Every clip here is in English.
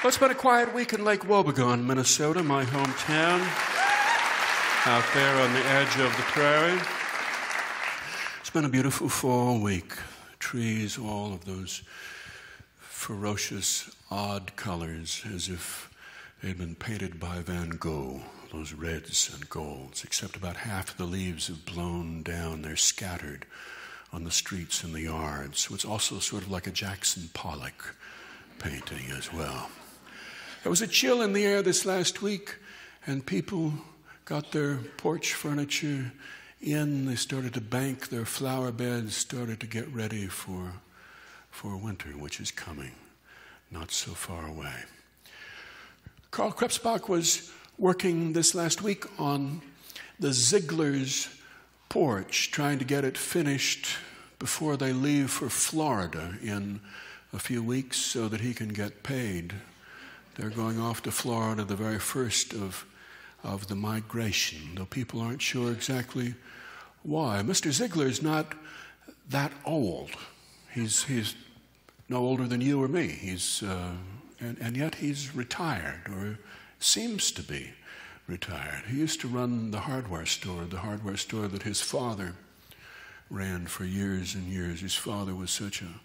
Well, it's been a quiet week in Lake Wobegon, Minnesota, my hometown, out there on the edge of the prairie. It's been a beautiful fall week. Trees, all of those ferocious, odd colors, as if they'd been painted by Van Gogh, those reds and golds, except about half of the leaves have blown down. They're scattered on the streets and the yards. So it's also sort of like a Jackson Pollock painting as well. There was a chill in the air this last week, and people got their porch furniture in. They started to bank their flower beds, started to get ready for winter, which is coming, not so far away. Carl Krebsbach was working this last week on the Ziegler's porch, trying to get it finished before they leave for Florida in a few weeks so that he can get paid. They're going off to Florida the very first of the migration, though people aren't sure exactly why. Mr. Ziegler's not that old. He's no older than you or me. And yet he's retired, or seems to be retired. He used to run the hardware store that his father ran for years and years. His father was such a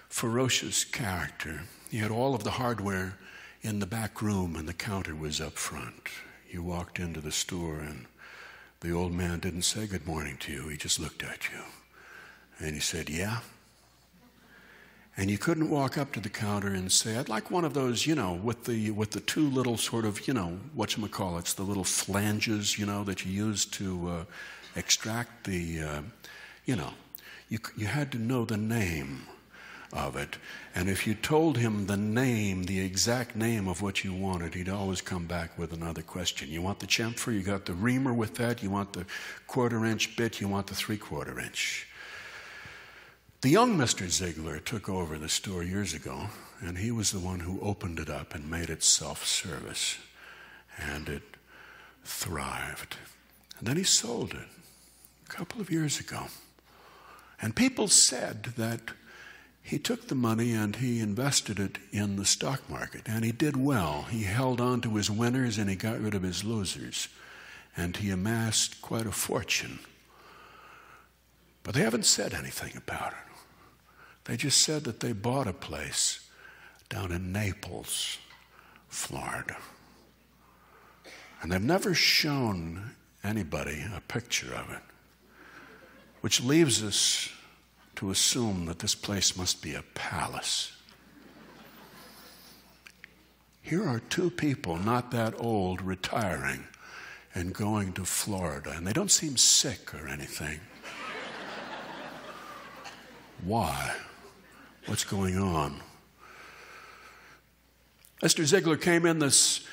ferocious character. He had all of the hardware in the back room, and the counter was up front. You walked into the store, and the old man didn't say good morning to you. He just looked at you. And he said, "Yeah?" And you couldn't walk up to the counter and say, "I'd like one of those, with the two little sort of, whatchamacallits, the little flanges, that you use to extract the, You had to know the name of it. And if you told him the exact name of what you wanted, he'd always come back with another question. You want the chamfer? You got the reamer with that? You want the 1/4-inch bit? You want the 3/4-inch? The young Mr. Ziegler took over the store years ago, and he was the one who opened it up and made it self-service. And it thrived. And then he sold it a couple of years ago. And people said that he took the money and he invested it in the stock market, and he did well. He held on to his winners and he got rid of his losers, and he amassed quite a fortune. But they haven't said anything about it. They just said that they bought a place down in Naples, Florida. And they've never shown anybody a picture of it, which leaves us to assume that this place must be a palace. Here are two people not that old retiring and going to Florida, and they don't seem sick or anything. Why? What's going on? Mr. Ziegler came in this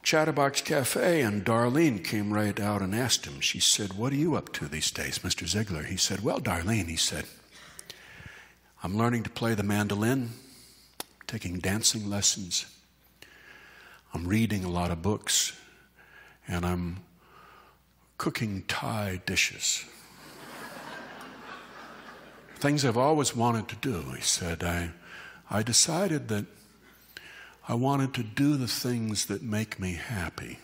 Chatterbox Cafe, and Darlene came right out and asked him. She said, "What are you up to these days, Mr. Ziegler?" He said, "Well, Darlene," he said, "I'm learning to play the mandolin, taking dancing lessons. I'm reading a lot of books, and I'm cooking Thai dishes. Things I've always wanted to do." He said, I decided that I wanted to do the things that make me happy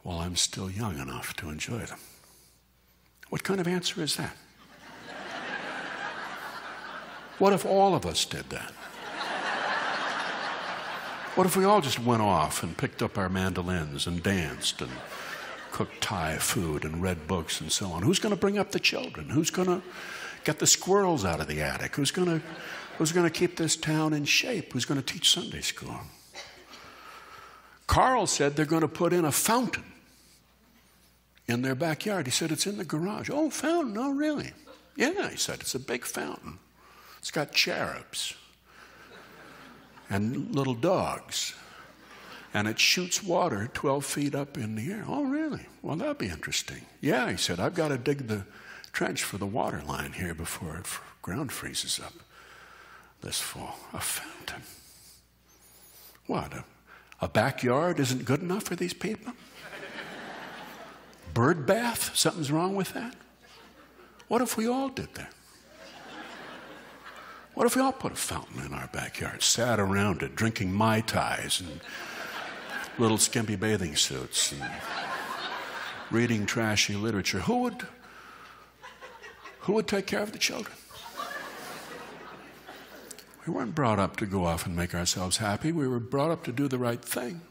while I'm still young enough to enjoy them. What kind of answer is that? What if all of us did that? What if we all just went off and picked up our mandolins and danced and cooked Thai food and read books and so on? Who's going to bring up the children? Who's going to get the squirrels out of the attic? Who's going to keep this town in shape? Who's going to teach Sunday school? Carl said they're going to put in a fountain in their backyard. He said, "It's in the garage." "Oh, fountain? Oh, really?" "Yeah," he said, "it's a big fountain. It's got cherubs and little dogs, and it shoots water 12 feet up in the air." "Oh, really? Well, that'd be interesting." "Yeah," he said, "I've got to dig the trench for the water line here before the ground freezes up this fall." A fountain. What, a backyard isn't good enough for these people? Bird bath? Something's wrong with that? What if we all did that? What if we all put a fountain in our backyard, sat around it, drinking Mai Tais and little skimpy bathing suits and reading trashy literature? Who would take care of the children? We weren't brought up to go off and make ourselves happy. We were brought up to do the right thing.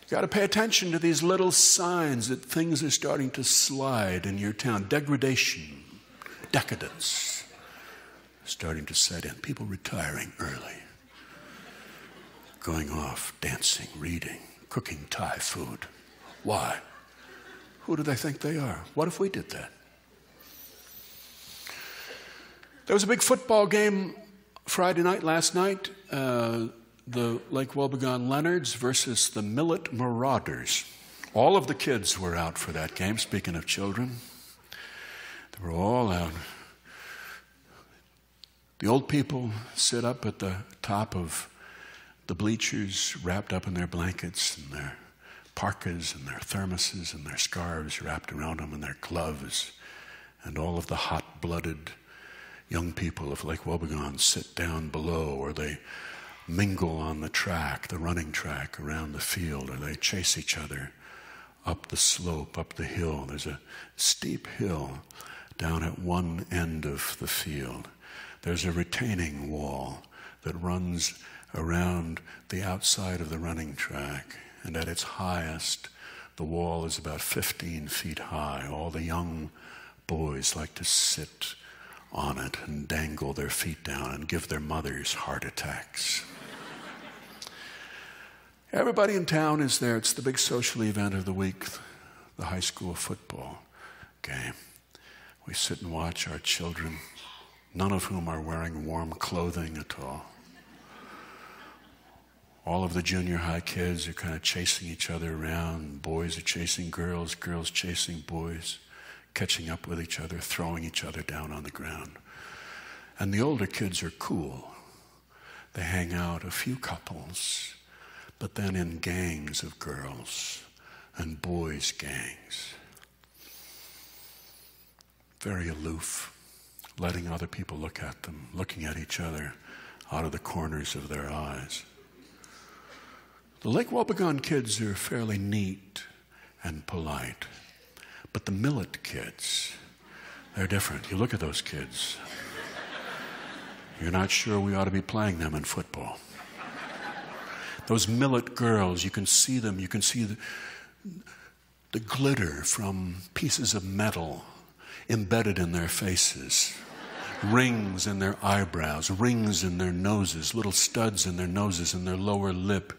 You've got to pay attention to these little signs that things are starting to slide in your town. Degradation, decadence, starting to set in. People retiring early, going off, dancing, reading, cooking Thai food. Why? Who do they think they are? What if we did that? There was a big football game Friday night, last night. The Lake Wobegon Leonards versus the Millet Marauders. All of the kids were out for that game, speaking of children. They were all out. The old people sit up at the top of the bleachers, wrapped up in their blankets and their parkas and their thermoses and their scarves wrapped around them and their gloves. And all of the hot-blooded young people of Lake Wobegon sit down below, or they mingle on the track, the running track around the field, or they chase each other up the slope, up the hill. There's a steep hill down at one end of the field. There's a retaining wall that runs around the outside of the running track, and at its highest, the wall is about 15 feet high. All the young boys like to sit on it and dangle their feet down and give their mothers heart attacks. Everybody in town is there. It's the big social event of the week, the high school football game. We sit and watch our children, none of whom are wearing warm clothing at all. All of the junior high kids are kind of chasing each other around. Boys are chasing girls, girls chasing boys, catching up with each other, throwing each other down on the ground. And the older kids are cool. They hang out, a few couples, but then in gangs of girls and boys' gangs. Very aloof, letting other people look at them, looking at each other out of the corners of their eyes. The Lake Wobegon kids are fairly neat and polite, but the Millet kids, they're different. You look at those kids, you're not sure we ought to be playing them in football. Those Millet girls, you can see them, you can see the glitter from pieces of metal embedded in their faces. Rings in their eyebrows, rings in their noses, little studs in their noses and their lower lip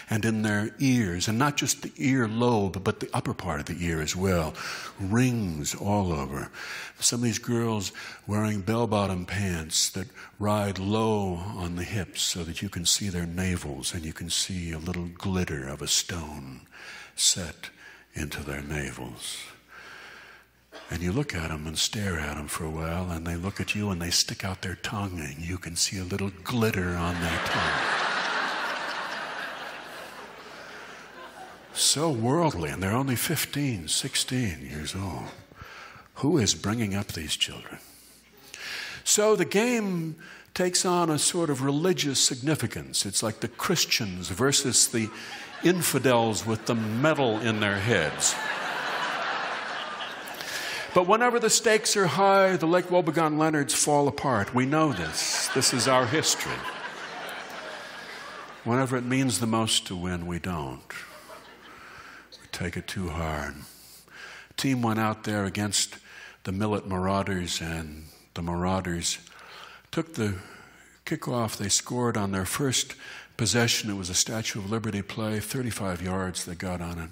and in their ears. And not just the ear lobe, but the upper part of the ear as well. Rings all over. Some of these girls wearing bell-bottom pants that ride low on the hips so that you can see their navels and you can see a little glitter of a stone set into their navels. And you look at them and stare at them for a while, and they look at you and they stick out their tongue, and you can see a little glitter on their tongue. So worldly, and they're only 15, 16 years old. Who is bringing up these children? So the game takes on a sort of religious significance. It's like the Christians versus the infidels with the metal in their heads. But whenever the stakes are high, the Lake Wobegon Leonards fall apart. We know this. This is our history. Whenever it means the most to win, we don't. We take it too hard. A team went out there against the Millet Marauders, and the Marauders took the kickoff. They scored on their first possession. It was a Statue of Liberty play, 35 yards they got on it.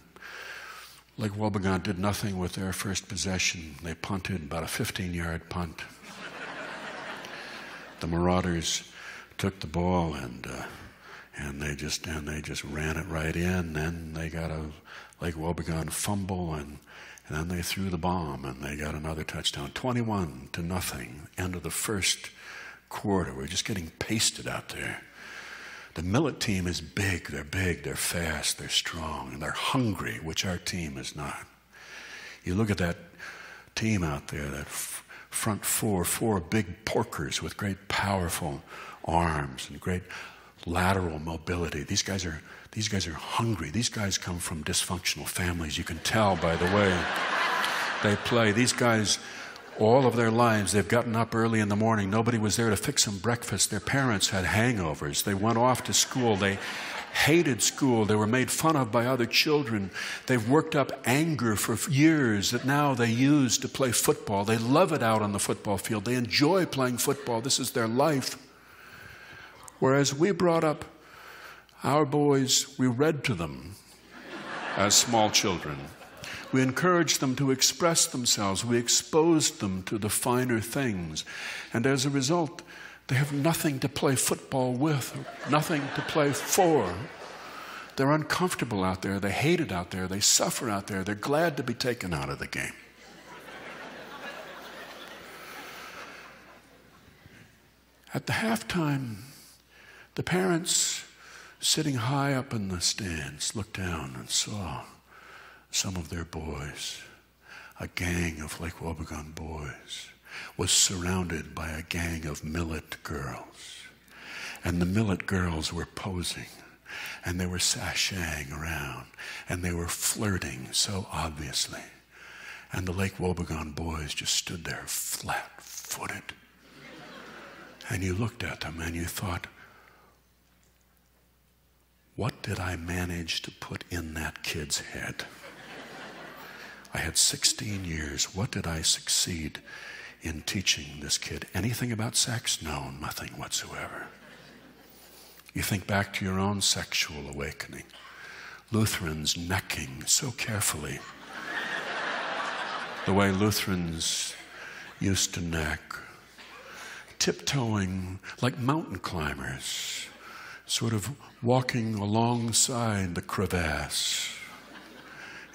Lake Wobegon did nothing with their first possession. They punted, about a 15-yard punt. The Marauders took the ball and they just ran it right in. Then they got a Lake Wobegon fumble, and then they threw the bomb and they got another touchdown. 21-0. End of the first quarter. We're just getting pasted out there. The Millet team is big, they're fast, they're strong, and they're hungry, which our team is not. You look at that team out there, that front four big porkers with great powerful arms and great lateral mobility. These guys are hungry. These guys come from dysfunctional families. You can tell by the way they play. These guys, all of their lives, they've gotten up early in the morning. Nobody was there to fix them breakfast. Their parents had hangovers. They went off to school. They hated school. They were made fun of by other children. They've worked up anger for years that now they use to play football. They love it out on the football field. They enjoy playing football. This is their life. Whereas we brought up our boys, we read to them as small children. We encouraged them to express themselves. We exposed them to the finer things. And as a result, they have nothing to play football with, nothing to play for. They're uncomfortable out there. They hate it out there. They suffer out there. They're glad to be taken out of the game. At the halftime, the parents sitting high up in the stands looked down and saw some of their boys, a gang of Lake Wobegon boys, was surrounded by a gang of millet girls. And the millet girls were posing, and they were sashaying around, and they were flirting so obviously. And the Lake Wobegon boys just stood there flat-footed. And you looked at them and you thought, what did I manage to put in that kid's head? I had 16 years. What did I succeed in teaching this kid? Anything about sex? No, nothing whatsoever. You think back to your own sexual awakening. Lutherans necking so carefully. The way Lutherans used to neck. Tiptoeing like mountain climbers. Sort of walking alongside the crevasse.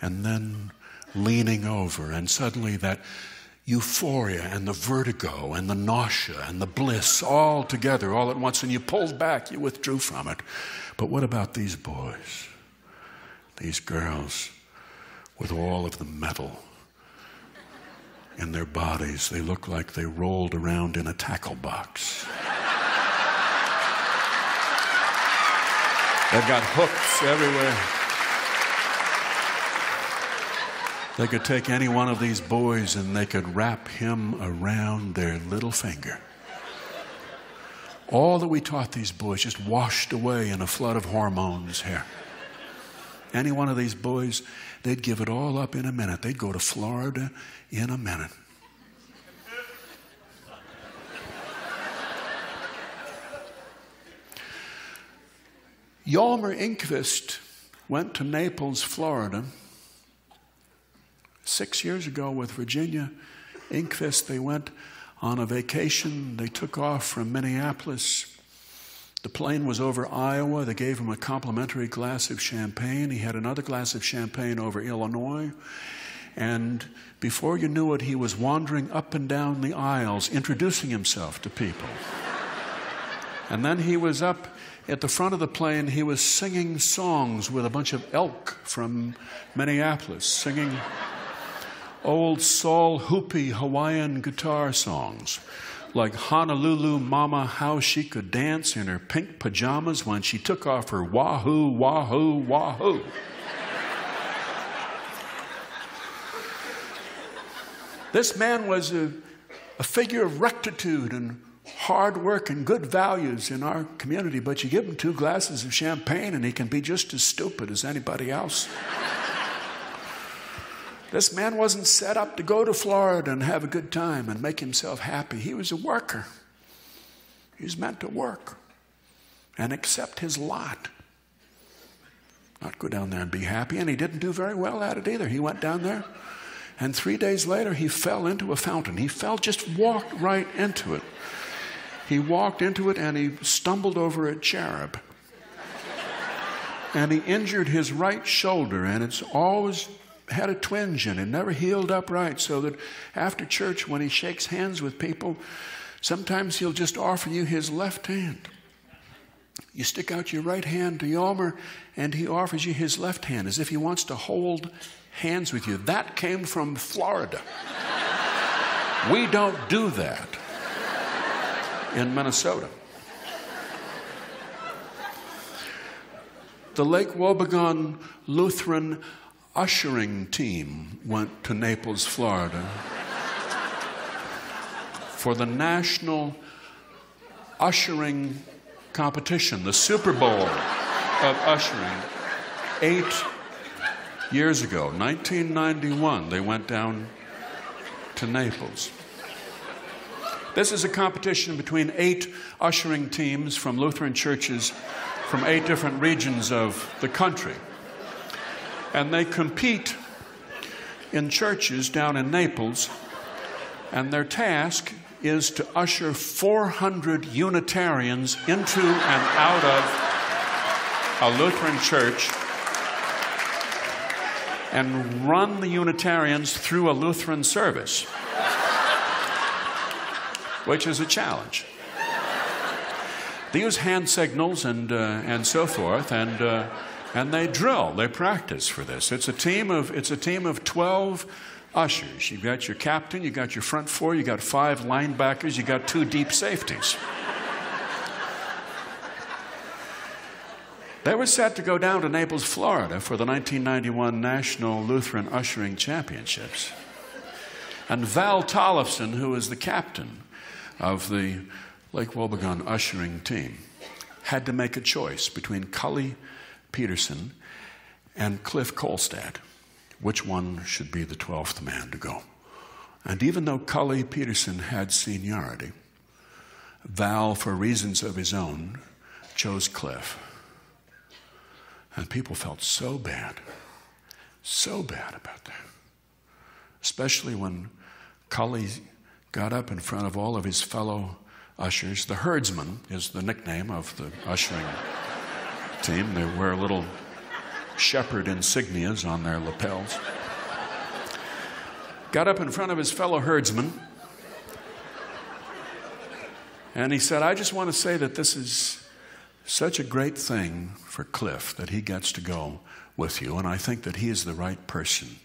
And then leaning over, and suddenly that euphoria and the vertigo and the nausea and the bliss all together, all at once, and you pulled back, you withdrew from it. But what about these boys, these girls, with all of the metal in their bodies? They look like they rolled around in a tackle box. They've got hooks everywhere. They could take any one of these boys and they could wrap him around their little finger. All that we taught these boys just washed away in a flood of hormones here. Any one of these boys, they'd give it all up in a minute. They'd go to Florida in a minute. Hjalmar Ingqvist went to Naples, Florida, 6 years ago with Virginia Ingqvist. They went on a vacation. They took off from Minneapolis. The plane was over Iowa. They gave him a complimentary glass of champagne. He had another glass of champagne over Illinois. And before you knew it, he was wandering up and down the aisles, introducing himself to people. And then he was up at the front of the plane. He was singing songs with a bunch of elk from Minneapolis, singing old Saul Hoopy Hawaiian guitar songs, like Honolulu Mama, how she could dance in her pink pajamas when she took off her wahoo, wahoo, wahoo. This man was a figure of rectitude and hard work and good values in our community, but you give him 2 glasses of champagne and he can be just as stupid as anybody else. This man wasn't set up to go to Florida and have a good time and make himself happy. He was a worker. He was meant to work and accept his lot. Not go down there and be happy. And he didn't do very well at it either. He went down there, and 3 days later he fell into a fountain. He just walked right into it. He walked into it and he stumbled over a cherub. And he injured his right shoulder, and it's always had a twinge in it, never healed up right, so that after church when he shakes hands with people, sometimes he'll just offer you his left hand. You stick out your right hand to Hjalmar and he offers you his left hand as if he wants to hold hands with you. That came from Florida. We don't do that in Minnesota. The Lake Wobegon Lutheran ushering team went to Naples, Florida for the national ushering competition, the Super Bowl of ushering. 8 years ago, 1991, they went down to Naples. This is a competition between 8 ushering teams from Lutheran churches from 8 different regions of the country. And they compete in churches down in Naples, and their task is to usher 400 Unitarians into and out of a Lutheran church and run the Unitarians through a Lutheran service, which is a challenge. They use hand signals and so forth, and they drill, they practice for this. It's a team of 12 ushers. You've got your captain, you've got your front 4, you've got 5 linebackers, you've got 2 deep safeties. They were set to go down to Naples, Florida for the 1991 National Lutheran Ushering Championships. And Val Tollefson, who is the captain of the Lake Wobegon ushering team, had to make a choice between Cully Peterson and Cliff Kolstad. Which one should be the 12th man to go? And even though Cully Peterson had seniority, Val, for reasons of his own, chose Cliff. And people felt so bad about that. Especially when Cully got up in front of all of his fellow ushers. The herdsman is the nickname of the ushering team. They wear little shepherd insignias on their lapels. Got up in front of his fellow herdsmen, and he said, I just want to say that this is such a great thing for Cliff that he gets to go with you, and I think that he is the right person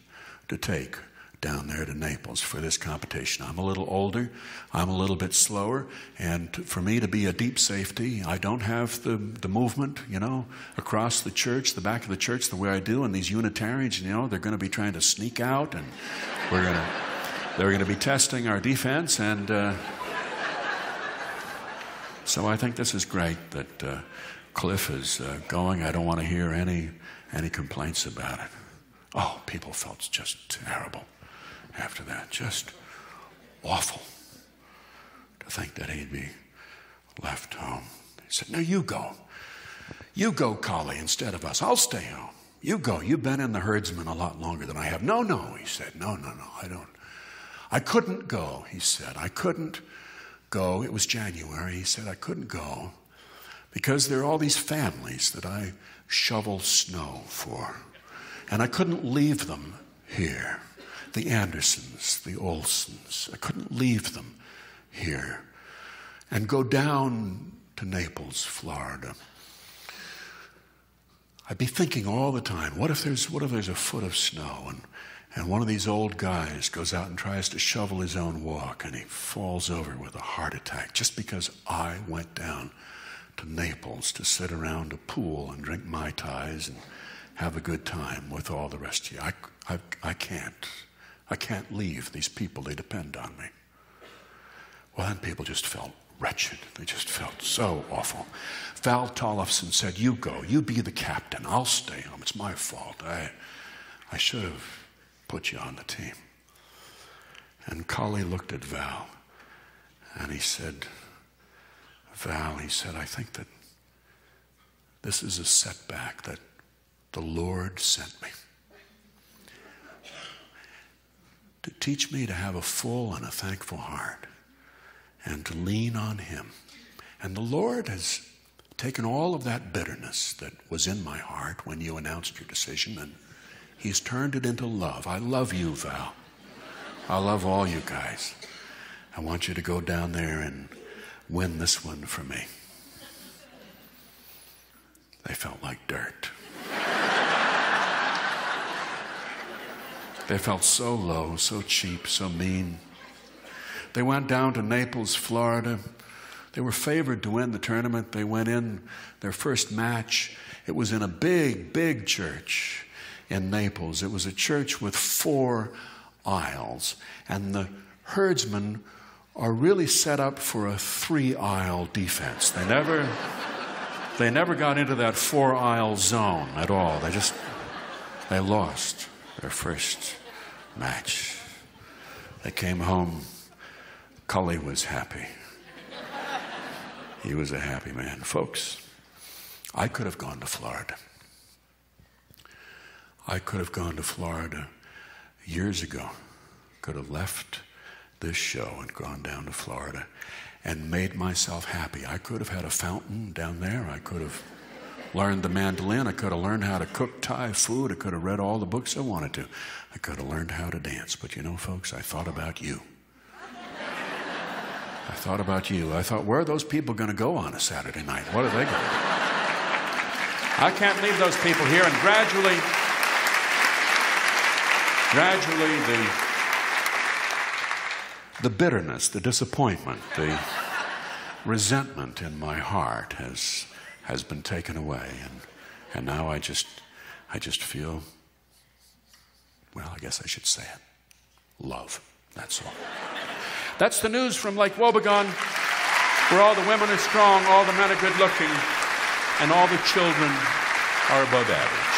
to take down there to Naples for this competition. I'm a little older, I'm a little bit slower, and for me to be a deep safety, I don't have the movement, across the church, the back of the church, the way I do. And these Unitarians, they're going to be trying to sneak out, and they're going to be testing our defense, and so I think this is great that Cliff is going. I don't want to hear any complaints about it. Oh, people felt just terrible after that, just awful to think that he'd be left home. He said, no, you go, Collie, instead of us. I'll stay home. You go. You've been in the herdsman a lot longer than I have. No, he said, no, I don't. I couldn't go, he said. I couldn't go. It was January. He said, I couldn't go because there are all these families that I shovel snow for, and I couldn't leave them here. The Andersons, the Olsons. I couldn't leave them here and go down to Naples, Florida. I'd be thinking all the time, what if there's a foot of snow and one of these old guys goes out and tries to shovel his own walk and he falls over with a heart attack just because I went down to Naples to sit around a pool and drink Mai Tais and have a good time with all the rest of you. I can't leave these people. They depend on me. Well, then people just felt wretched. They just felt so awful. Val Tollefson said, you go. You be the captain. I'll stay home. It's my fault. I should have put you on the team. And Collie looked at Val, and he said, Val, he said, I think that this is a setback that the Lord sent me to teach me to have a full and a thankful heart and to lean on Him. And the Lord has taken all of that bitterness that was in my heart when you announced your decision, and He's turned it into love. I love you, Val. I love all you guys. I want you to go down there and win this one for me. They felt like dirt. They felt so low, so cheap, so mean. They went down to Naples, Florida. They were favored to win the tournament. They went in their first match. It was in a big, big church in Naples. It was a church with 4 aisles. And the herdsmen are really set up for a 3-aisle defense. They never got into that 4-aisle zone at all. They lost their first match. They came home. Cully was happy. He was a happy man. Folks, I could have gone to Florida. I could have gone to Florida years ago. Could have left this show and gone down to Florida and made myself happy. I could have had a fountain down there. I could have learned the mandolin. I could have learned how to cook Thai food. I could have read all the books I wanted to. I could have learned how to dance. But you know, folks, I thought about you. I thought about you. I thought, where are those people going to go on a Saturday night? What are they going to do? I can't leave those people here. And gradually, the bitterness, the disappointment, the resentment in my heart has been taken away. And now I just feel, well, I guess I should say it. Love. That's all. That's the news from Lake Wobegon, where all the women are strong, all the men are good looking, and all the children are above average.